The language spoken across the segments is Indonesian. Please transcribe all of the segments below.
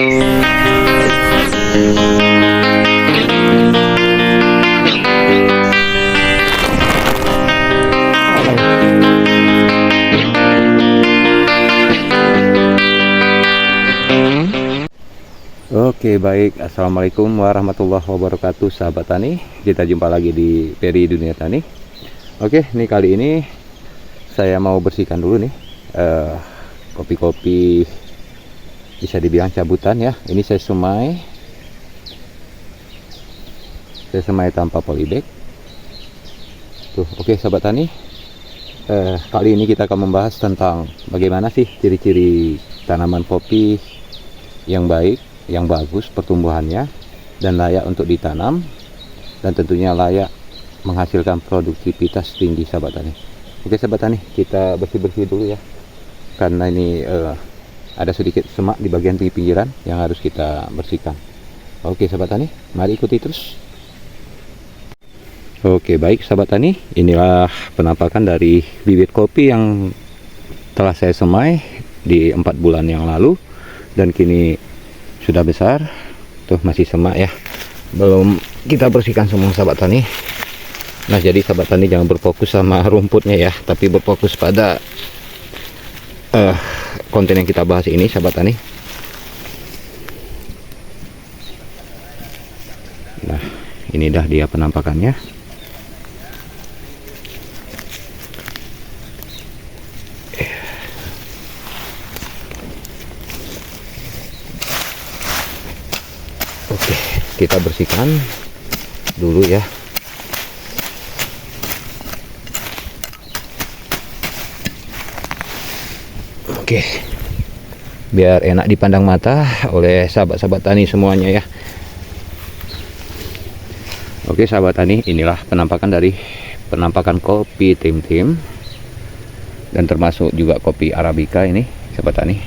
Oke, baik. Assalamualaikum warahmatullahi wabarakatuh, sahabat tani. Kita jumpa lagi di Peri Dunia Tani. Oke, nih kali ini saya mau bersihkan dulu nih kopi-kopi, bisa dibilang cabutan ya. Ini saya semai tanpa polybag tuh. Oke, sahabat tani, kali ini kita akan membahas tentang bagaimana sih ciri-ciri tanaman kopi yang baik, yang bagus pertumbuhannya dan layak untuk ditanam, dan tentunya layak menghasilkan produktivitas tinggi, sahabat tani. Oke, sahabat tani, kita bersih-bersih dulu ya, karena ini ada sedikit semak di bagian pinggiran yang harus kita bersihkan. Oke, sahabat tani, mari ikuti terus. Oke, baik sahabat tani, inilah penampakan dari bibit kopi yang telah saya semai di 4 bulan yang lalu, dan kini sudah besar. Tuh masih semak ya, belum kita bersihkan semua, sahabat tani. Nah, jadi sahabat tani jangan berfokus sama rumputnya ya, tapi berfokus pada konten yang kita bahas ini, sahabat tani. Nah, ini dah dia penampakannya. Oke, kita bersihkan dulu ya. Oke, biar enak dipandang mata oleh sahabat-sahabat tani semuanya ya. Oke, sahabat tani, inilah penampakan kopi tim-tim, dan termasuk juga kopi Arabica ini, sahabat tani.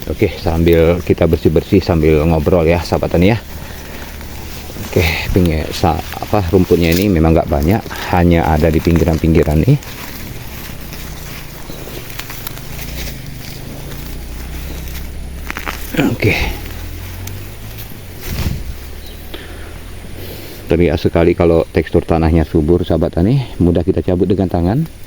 Oke, sambil kita bersih-bersih sambil ngobrol ya, sahabat tani ya. Oke, rumputnya ini memang nggak banyak, hanya ada di pinggiran-pinggiran nih. Oke, terlihat sekali kalau tekstur tanahnya subur, sahabat tani, mudah kita cabut dengan tangan.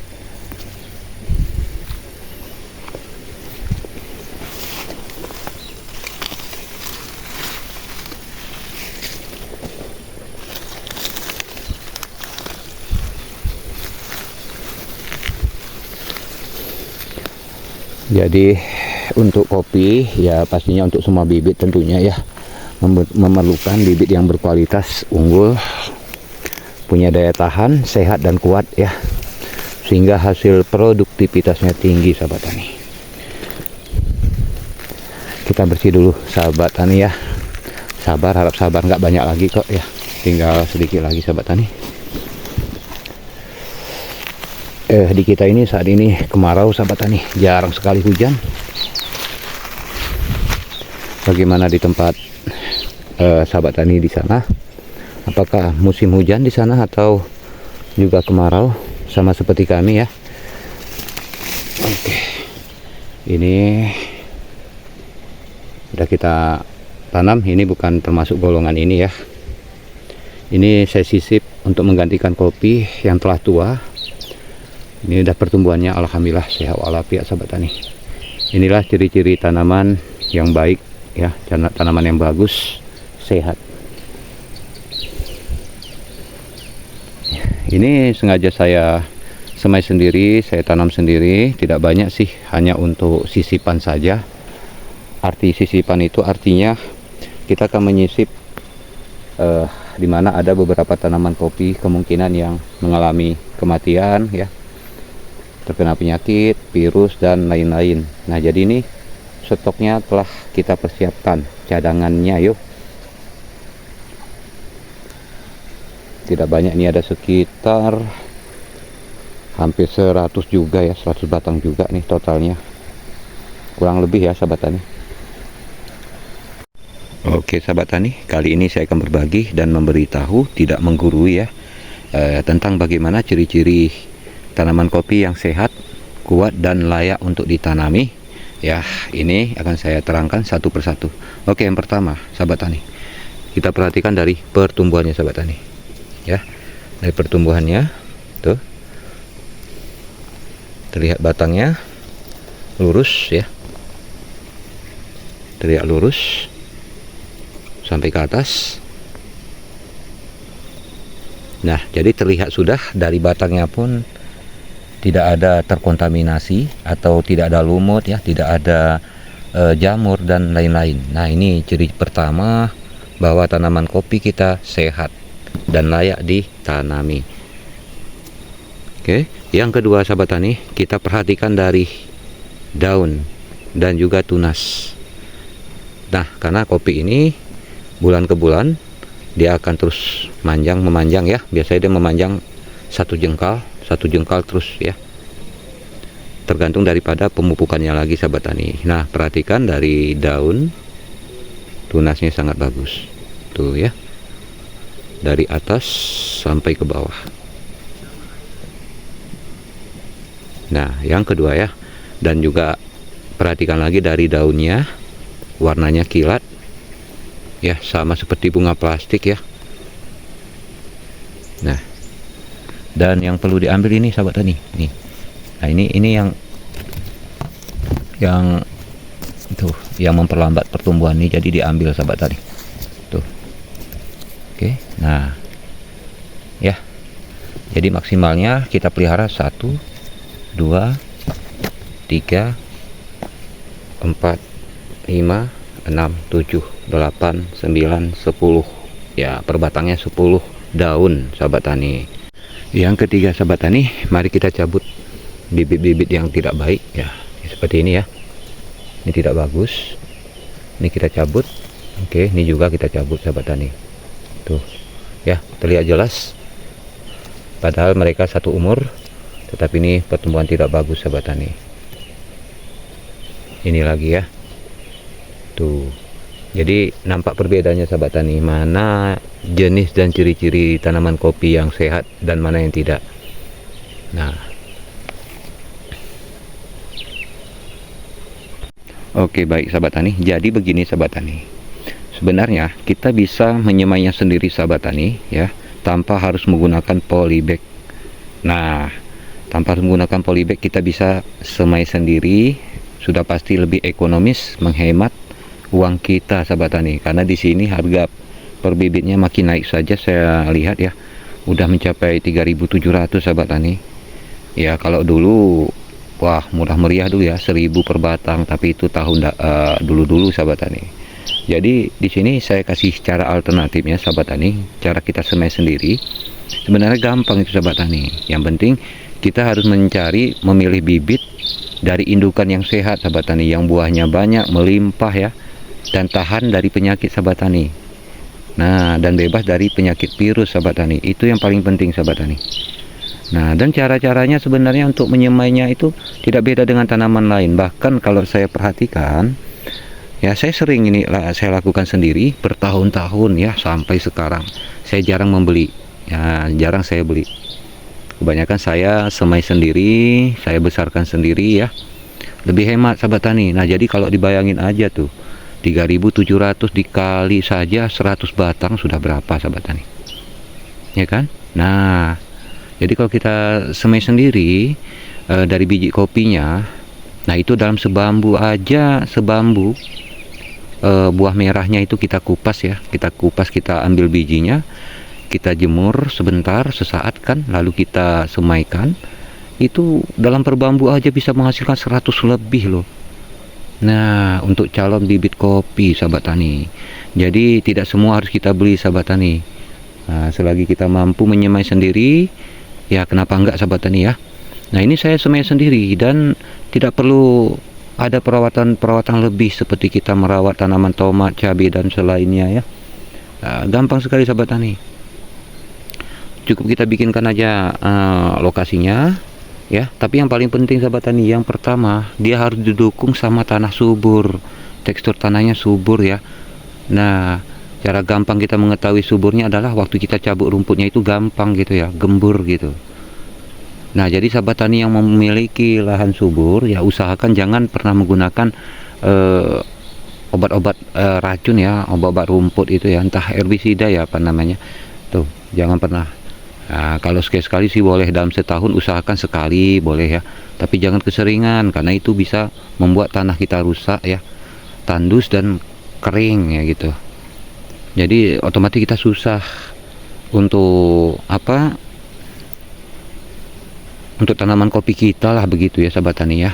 Jadi untuk kopi ya, pastinya untuk semua bibit tentunya ya memerlukan bibit yang berkualitas unggul, punya daya tahan, sehat dan kuat ya, sehingga hasil produktivitasnya tinggi, sahabat tani. Kita bersih dulu, sahabat tani ya. Sabar, harap sabar, nggak banyak lagi kok ya, tinggal sedikit lagi, sahabat tani. Di kita ini saat ini kemarau, sahabat tani, jarang sekali hujan. Bagaimana di tempat sahabat tani di sana? Apakah musim hujan di sana atau juga kemarau sama seperti kami ya? Oke, ini udah kita tanam. Ini bukan termasuk golongan ini ya. Ini saya sisip untuk menggantikan kopi yang telah tua. Ini udah pertumbuhannya alhamdulillah sehat walafiat, sahabat tani. Inilah ciri-ciri tanaman yang baik ya, tanaman yang bagus, sehat. Ini sengaja saya semai sendiri, saya tanam sendiri, tidak banyak sih, hanya untuk sisipan saja. Arti sisipan itu artinya kita akan menyisip di mana ada beberapa tanaman kopi kemungkinan yang mengalami kematian ya, terkena penyakit, virus dan lain-lain. Nah, jadi ini stoknya telah kita persiapkan, cadangannya yuk. Tidak banyak, ini ada sekitar hampir 100 juga ya, 100 batang juga nih totalnya, kurang lebih ya, sahabat tani. Oke, sahabat tani, kali ini saya akan berbagi dan memberitahu, tidak menggurui ya, tentang bagaimana ciri-ciri tanaman kopi yang sehat, kuat dan layak untuk ditanami. Ya, ini akan saya terangkan satu persatu. Oke, yang pertama, sahabat tani, kita perhatikan dari pertumbuhannya, sahabat tani. Ya, dari pertumbuhannya, tuh, terlihat batangnya lurus ya, terlihat lurus sampai ke atas. Nah, jadi terlihat sudah dari batangnya pun tidak ada terkontaminasi atau tidak ada lumut ya, tidak ada jamur dan lain-lain. Nah, ini ciri pertama bahwa tanaman kopi kita sehat dan layak ditanami. Oke, yang kedua sahabat tani, kita perhatikan dari daun dan juga tunas. Nah, karena kopi ini bulan ke bulan dia akan terus memanjang ya. Biasanya dia memanjang satu jengkal terus ya, tergantung daripada pemupukannya lagi sahabat tani. Nah, perhatikan dari daun, tunasnya sangat bagus tuh ya, dari atas sampai ke bawah. Nah, yang kedua ya, dan juga perhatikan lagi dari daunnya, warnanya kilat ya, sama seperti bunga plastik ya. Nah, dan yang perlu diambil ini sahabat tani nih. Nah, ini yang tuh yang memperlambat pertumbuhan ini, jadi diambil sahabat tani tuh. Oke, nah ya, jadi maksimalnya kita pelihara 1 2 3 4 5 6 7 8 9 10 ya, per batangnya 10 daun sahabat tani. Yang ketiga sahabat tani, mari kita cabut bibit-bibit yang tidak baik ya, seperti ini ya. Ini tidak bagus, ini kita cabut. Oke, ini juga kita cabut sahabat tani tuh ya, terlihat jelas padahal mereka satu umur, tetapi ini pertumbuhan tidak bagus sahabat tani. Ini lagi ya tuh, jadi nampak perbedaannya sahabat tani, mana jenis dan ciri-ciri tanaman kopi yang sehat dan mana yang tidak. Nah, oke, baik sahabat tani, jadi begini sahabat tani, sebenarnya kita bisa menyemainya sendiri sahabat tani ya, tanpa harus menggunakan polybag. Nah, tanpa harus menggunakan polybag kita bisa semai sendiri, sudah pasti lebih ekonomis, menghemat uang kita sahabat tani, karena di sini harga per bibitnya makin naik saja. Saya lihat ya, udah mencapai 3.700 sahabat tani ya. Kalau dulu wah murah meriah dulu ya, 1.000 per batang, tapi itu tahun dulu sahabat tani. Jadi di sini saya kasih cara alternatifnya sahabat tani, cara kita semai sendiri. Sebenarnya gampang itu sahabat tani, yang penting kita harus mencari, memilih bibit dari indukan yang sehat sahabat tani, yang buahnya banyak, melimpah ya, dan tahan dari penyakit sahabat tani. Nah, dan bebas dari penyakit virus sahabat tani, itu yang paling penting sahabat tani. Nah, dan cara-caranya sebenarnya untuk menyemainya itu tidak beda dengan tanaman lain. Bahkan kalau saya perhatikan ya, saya sering ini saya lakukan sendiri bertahun-tahun ya, sampai sekarang saya jarang membeli ya, jarang saya beli. Kebanyakan saya semai sendiri, saya besarkan sendiri ya, lebih hemat sahabat tani. Nah, jadi kalau dibayangin aja tuh, 3.700 dikali saja 100 batang sudah berapa sahabat tani ya kan. Nah, jadi kalau kita semai sendiri dari biji kopinya, nah itu dalam sebambu aja, sebambu buah merahnya itu kita kupas ya, kita ambil bijinya, kita jemur sebentar sesaat kan, lalu kita semaikan. Itu dalam per bambu aja bisa menghasilkan 100 lebih loh. Nah, untuk calon bibit kopi sahabat tani, jadi tidak semua harus kita beli sahabat tani. Nah, selagi kita mampu menyemai sendiri ya, kenapa enggak sahabat tani ya. Nah, ini saya semai sendiri dan tidak perlu ada perawatan lebih seperti kita merawat tanaman tomat, cabai dan selainnya ya. Nah, gampang sekali sahabat tani, cukup kita bikinkan aja lokasinya ya. Tapi yang paling penting sahabat tani, yang pertama dia harus didukung sama tanah subur, tekstur tanahnya subur ya. Nah, cara gampang kita mengetahui suburnya adalah waktu kita cabut rumputnya itu gampang gitu ya, gembur gitu. Nah, jadi sahabat tani yang memiliki lahan subur, ya usahakan jangan pernah menggunakan eh, obat-obat racun ya, obat-obat rumput itu ya, entah herbisida ya apa namanya. Tuh, jangan pernah. Nah, kalau sekali-sekali sih boleh, dalam setahun usahakan sekali boleh ya. Tapi jangan keseringan karena itu bisa membuat tanah kita rusak ya, tandus dan kering ya gitu. Jadi otomatis kita susah untuk apa? Untuk tanaman kopi kita lah begitu ya sahabat tani ya.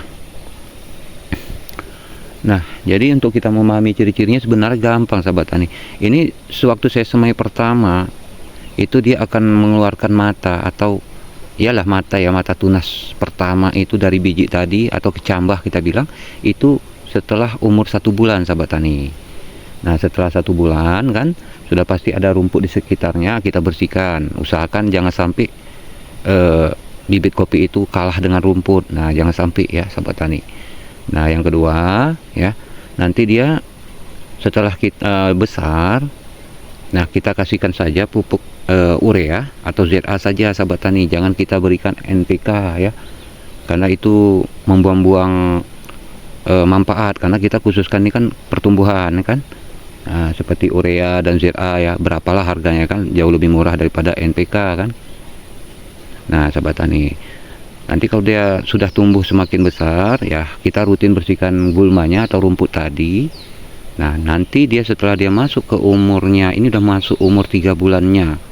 Nah, jadi untuk kita memahami ciri-cirinya sebenarnya gampang sahabat tani. Ini sewaktu saya semai pertama, itu dia akan mengeluarkan mata atau iyalah mata ya, mata tunas pertama itu dari biji tadi atau kecambah kita bilang, itu setelah umur 1 bulan sahabat tani. Nah, setelah 1 bulan kan sudah pasti ada rumput di sekitarnya, kita bersihkan. Usahakan jangan sampai bibit kopi itu kalah dengan rumput. Nah, jangan sampai ya sahabat tani. Nah, yang kedua ya, nanti dia setelah kita besar, nah kita kasihkan saja pupuk urea atau ZA saja sahabat tani. Jangan kita berikan NPK ya, karena itu membuang-buang manfaat, karena kita khususkan ini kan pertumbuhan kan. Nah, seperti urea dan ZA ya, berapalah harganya kan, jauh lebih murah daripada NPK kan. Nah sahabat tani, nanti kalau dia sudah tumbuh semakin besar ya, kita rutin bersihkan gulmanya atau rumput tadi. Nah, nanti dia setelah dia masuk ke umurnya, ini udah masuk umur 3 bulannya.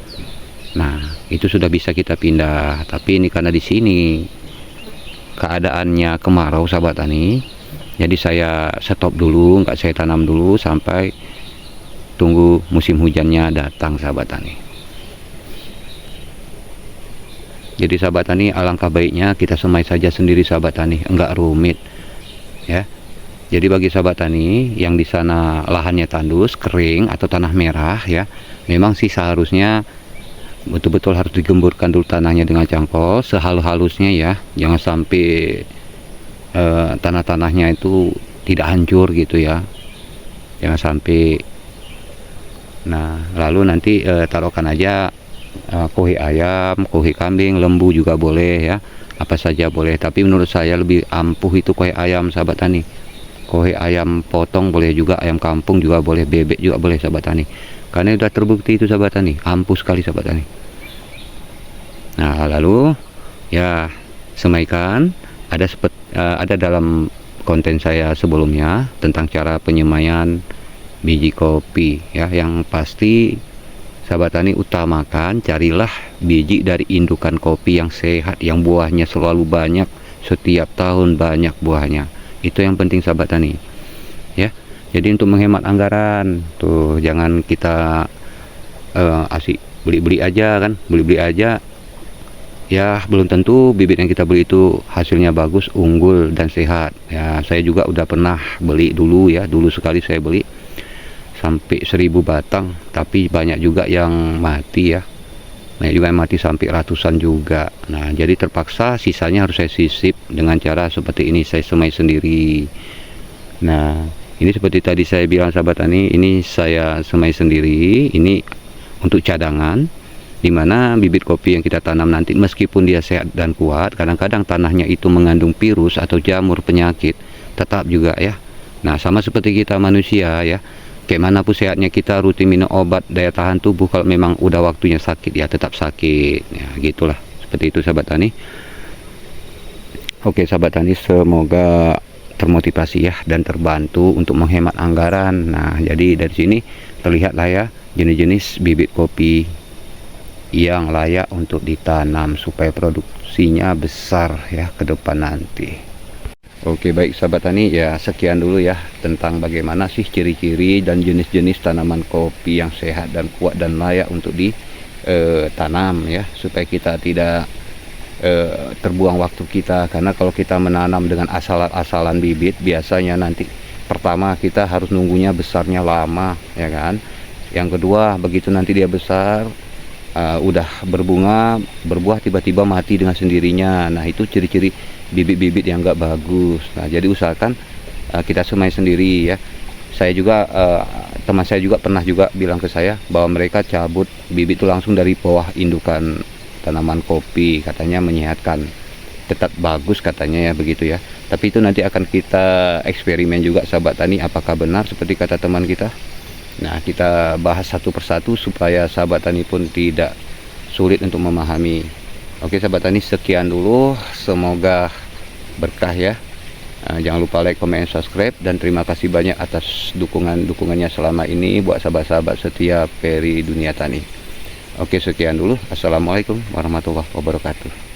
Nah, itu sudah bisa kita pindah. Tapi ini karena di sini keadaannya kemarau sahabat tani, jadi saya stop dulu, nggak saya tanam dulu sampai tunggu musim hujannya datang sahabat tani. Jadi sahabat tani, alangkah baiknya kita semai saja sendiri sahabat tani, enggak rumit ya. Jadi bagi sahabat tani yang di sana lahannya tandus, kering atau tanah merah ya, memang sih seharusnya betul-betul harus digemburkan dulu tanahnya dengan cangkol sehalus-halusnya ya. Jangan sampai tanah-tanahnya itu tidak hancur gitu ya. Jangan sampai. Nah, lalu nanti taruhkan aja kohi ayam, kohi kambing, lembu juga boleh ya, apa saja boleh. Tapi menurut saya lebih ampuh itu kohi ayam sahabat tani. Kohi ayam potong boleh juga, ayam kampung juga boleh, bebek juga boleh sahabat tani. Karena sudah terbukti itu sahabat tani, ampuh sekali sahabat tani. Nah, lalu ya semaikan, ada dalam konten saya sebelumnya tentang cara penyemaian biji kopi ya. Yang pasti sahabat tani, utamakan carilah biji dari indukan kopi yang sehat, yang buahnya selalu banyak, setiap tahun banyak buahnya. Itu yang penting sahabat tani ya. Jadi untuk menghemat anggaran tuh, jangan kita asik beli-beli aja kan, beli-beli aja ya, belum tentu bibit yang kita beli itu hasilnya bagus, unggul dan sehat ya. Saya juga udah pernah beli dulu ya, dulu sekali saya beli sampai 1000 batang, tapi banyak juga yang mati ya, banyak juga yang mati sampai ratusan juga. Nah, jadi terpaksa sisanya harus saya sisip dengan cara seperti ini, saya semai sendiri. Nah, ini seperti tadi saya bilang sahabat tani, ini saya semai sendiri, ini untuk cadangan, dimana bibit kopi yang kita tanam nanti meskipun dia sehat dan kuat, kadang-kadang tanahnya itu mengandung virus atau jamur penyakit, tetap juga ya. Nah, sama seperti kita manusia ya, kayak mana pun sehatnya kita rutin minum obat daya tahan tubuh, kalau memang udah waktunya sakit ya tetap sakit ya, gitulah. Seperti itu sahabat tani. Oke sahabat tani, semoga termotivasi ya dan terbantu untuk menghemat anggaran. Nah, jadi dari sini terlihatlah ya jenis-jenis bibit kopi yang layak untuk ditanam supaya produksinya besar ya ke depan nanti. Oke, baik sahabat tani, ya sekian dulu ya tentang bagaimana sih ciri-ciri dan jenis-jenis tanaman kopi yang sehat dan kuat dan layak untuk ditanam ya, supaya kita tidak terbuang waktu kita. Karena kalau kita menanam dengan asal-asalan bibit, biasanya nanti pertama kita harus nunggunya besarnya lama ya kan. Yang kedua, begitu nanti dia besar udah berbunga, berbuah, tiba-tiba mati dengan sendirinya. Nah, itu ciri-ciri bibit-bibit yang enggak bagus. Nah, jadi usahakan kita semai sendiri ya. Saya juga teman saya juga pernah juga bilang ke saya bahwa mereka cabut bibit itu langsung dari bawah indukan tanaman kopi, katanya menyehatkan, tetap bagus katanya ya, begitu ya. Tapi itu nanti akan kita eksperimen juga sahabat tani, apakah benar seperti kata teman kita. Nah, kita bahas satu persatu supaya sahabat tani pun tidak sulit untuk memahami. Oke sahabat tani, sekian dulu, semoga berkah ya. Jangan lupa like, comment, subscribe, dan terima kasih banyak atas dukungannya selama ini buat sahabat-sahabat setia Peri Dunia Tani. Oke, sekian dulu. Assalamualaikum warahmatullahi wabarakatuh.